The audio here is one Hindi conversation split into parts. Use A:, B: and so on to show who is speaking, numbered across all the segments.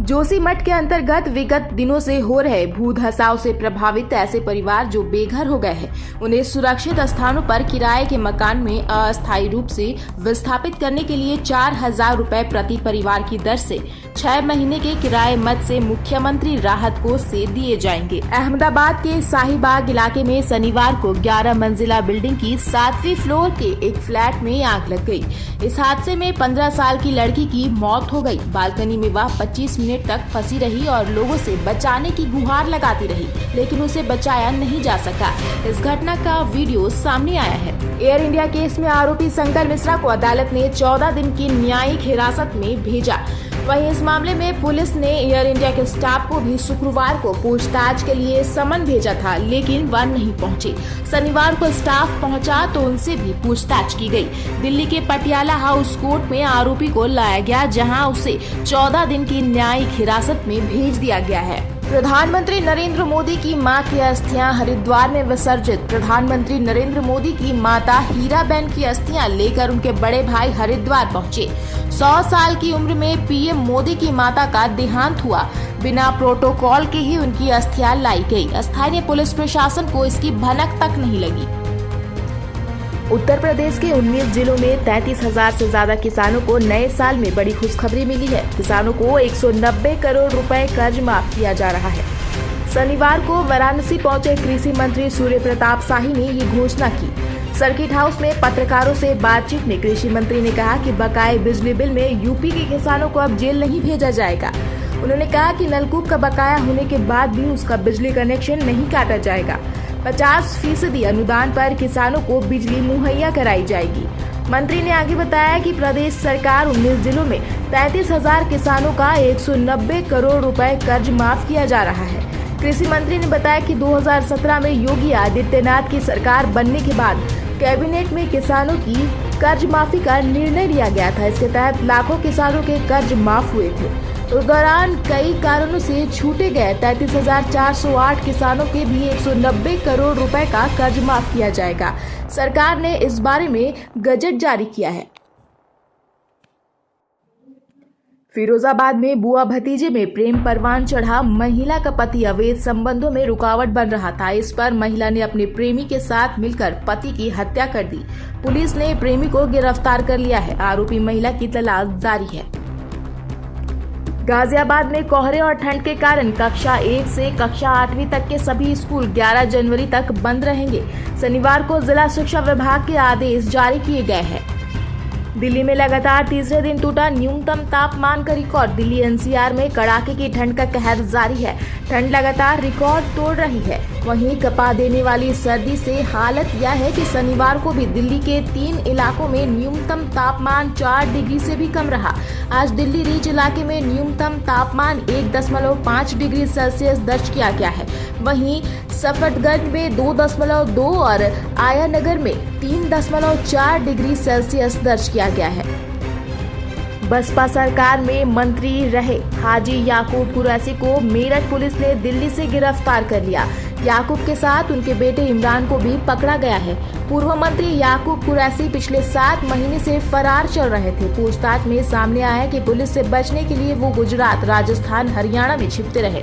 A: जोशीमठ के अंतर्गत विगत दिनों से हो रहे भू धसाव से प्रभावित ऐसे परिवार जो बेघर हो गए हैं, उन्हें सुरक्षित स्थानों पर किराए के मकान में अस्थायी रूप से विस्थापित करने के लिए 4,000 रुपए प्रति परिवार की दर से 6 महीने के किराए मद से मुख्यमंत्री राहत कोष से दिए जाएंगे। अहमदाबाद के शाहीबाग इलाके में शनिवार को 11 मंजिला बिल्डिंग की 7वीं फ्लोर के एक फ्लैट में आग लग गई। इस हादसे में 15 साल की लड़की की मौत हो गई। बालकनी में वह 25 मिनट तक फंसी रही और लोगों से बचाने की गुहार लगाती रही, लेकिन उसे बचाया नहीं जा सका। इस घटना का वीडियो सामने आया है। एयर इंडिया केस में आरोपी शंकर मिश्रा को अदालत ने 14 दिन की न्यायिक हिरासत में भेजा। वहीं इस मामले में पुलिस ने एयर इंडिया के स्टाफ को भी शुक्रवार को पूछताछ के लिए समन भेजा था, लेकिन वह नहीं पहुंचे। शनिवार को स्टाफ पहुंचा तो उनसे भी पूछताछ की गई। दिल्ली के पटियाला हाउस कोर्ट में आरोपी को लाया गया, जहां उसे 14 दिन की न्यायिक हिरासत में भेज दिया गया है। प्रधानमंत्री नरेंद्र मोदी की मां की अस्थियां हरिद्वार में विसर्जित। प्रधानमंत्री नरेंद्र मोदी की माता हीराबेन की अस्थियां लेकर उनके बड़े भाई हरिद्वार पहुंचे। 100 साल की उम्र में पीएम मोदी की माता का देहांत हुआ। बिना प्रोटोकॉल के ही उनकी अस्थियां लाई गई। स्थानीय पुलिस प्रशासन को इसकी भनक तक नहीं लगी। उत्तर प्रदेश के 19 जिलों में 33,000 से ज्यादा किसानों को नए साल में बड़ी खुशखबरी मिली है। किसानों को 190 करोड़ रुपए कर्ज माफ किया जा रहा है। शनिवार को वाराणसी पहुंचे कृषि मंत्री सूर्य प्रताप शाही ने ये घोषणा की। सर्किट हाउस में पत्रकारों से बातचीत में कृषि मंत्री ने कहा कि बकाये बिजली बिल में यूपी के किसानों को अब जेल नहीं भेजा जाएगा। उन्होंने कहा कि नलकूप का बकाया होने के बाद भी उसका बिजली कनेक्शन नहीं काटा जाएगा। 50% अनुदान पर किसानों को बिजली मुहैया कराई जाएगी। मंत्री ने आगे बताया कि प्रदेश सरकार 19 जिलों में 33,000 किसानों का 190 करोड़ रुपए कर्ज माफ किया जा रहा है। कृषि मंत्री ने बताया कि 2017 में योगी आदित्यनाथ की सरकार बनने के बाद कैबिनेट में किसानों की कर्ज माफी का निर्णय लिया गया था। इसके तहत लाखों किसानों के कर्ज माफ हुए थे। उस दौरान कई कारणों से छूटे गए 33,408 किसानों के भी 190 करोड़ रुपए का कर्ज माफ किया जाएगा। सरकार ने इस बारे में गजट जारी किया है। फिरोजाबाद में बुआ भतीजे में प्रेम परवान चढ़ा। महिला का पति अवैध संबंधों में रुकावट बन रहा था। इस पर महिला ने अपने प्रेमी के साथ मिलकर पति की हत्या कर दी। पुलिस ने प्रेमी को गिरफ्तार कर लिया है। आरोपी महिला की तलाश जारी है। गाजियाबाद में कोहरे और ठंड के कारण कक्षा 1 से कक्षा 8वीं तक के सभी स्कूल 11 जनवरी तक बंद रहेंगे। शनिवार को जिला शिक्षा विभाग के आदेश जारी किए गए हैं। दिल्ली में लगातार तीसरे दिन टूटा न्यूनतम तापमान का रिकॉर्ड। दिल्ली एनसीआर में कड़ाके की ठंड का कहर जारी है। ठंड लगातार रिकॉर्ड तोड़ रही है। वहीं कपा देने वाली सर्दी से हालत यह है कि शनिवार को भी दिल्ली के 3 इलाकों में न्यूनतम तापमान 4 डिग्री से भी कम रहा। आज दिल्ली रीच इलाके में न्यूनतम तापमान 1.5 डिग्री सेल्सियस दर्ज किया गया है। वहीं सफदरगंज में 2.2 और आयानगर में 3.4 डिग्री सेल्सियस दर्ज किया गया है। बसपा सरकार में मंत्री रहे हाजी याकूब कुरैशी को मेरठ पुलिस ने दिल्ली से गिरफ्तार कर लिया। याकूब के साथ उनके बेटे इमरान को भी पकड़ा गया है। पूर्व मंत्री याकूब कुरैशी पिछले 7 महीने से फरार चल रहे थे। पूछताछ में सामने आया कि पुलिस से बचने के लिए वो गुजरात, राजस्थान, हरियाणा में छिपते रहे।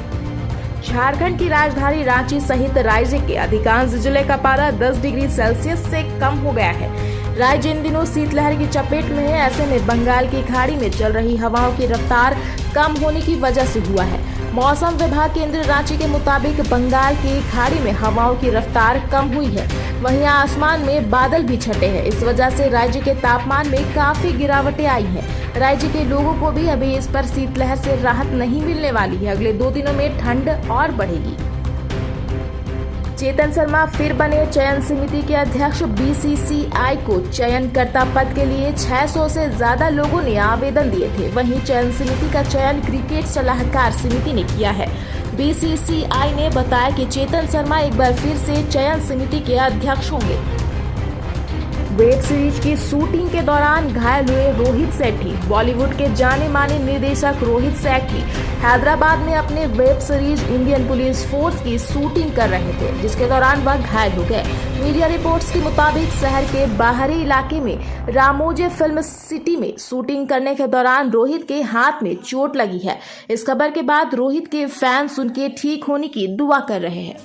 A: झारखंड की राजधानी रांची सहित राज्य के अधिकांश जिले का पारा 10 डिग्री सेल्सियस से कम हो गया है। राज्य इन दिनों शीतलहर की चपेट में है। ऐसे में बंगाल की खाड़ी में चल रही हवाओं की रफ्तार कम होने की वजह से हुआ है। मौसम विभाग केंद्र रांची के मुताबिक बंगाल की खाड़ी में हवाओं की रफ्तार कम हुई है। वहीं आसमान में बादल भी छटे हैं। इस वजह से राज्य के तापमान में काफी गिरावटें आई हैं। राज्य के लोगों को भी अभी इस पर शीतलहर से राहत नहीं मिलने वाली है। अगले 2 दिनों में ठंड और बढ़ेगी। चेतन शर्मा फिर बने चयन समिति के अध्यक्ष। बीसीसीआई को चयनकर्ता पद के लिए 600 से ज्यादा लोगों ने आवेदन दिए थे। वहीं चयन समिति का चयन क्रिकेट सलाहकार समिति ने किया है। बीसीसीआई ने बताया कि चेतन शर्मा एक बार फिर से चयन समिति के अध्यक्ष होंगे। वेब सीरीज की शूटिंग के दौरान घायल हुए रोहित सेठी। बॉलीवुड के जाने माने निर्देशक रोहित सेठी हैदराबाद में अपने web series Indian police force की शूटिंग कर रहे थे, जिसके दौरान वह घायल हो गए। मीडिया रिपोर्ट्स के मुताबिक शहर के बाहरी इलाके में रामोजे फिल्म सिटी में शूटिंग करने के दौरान रोहित के हाथ में चोट लगी है। इस खबर के बाद रोहित के फैंस उनके ठीक होने की दुआ कर रहे हैं।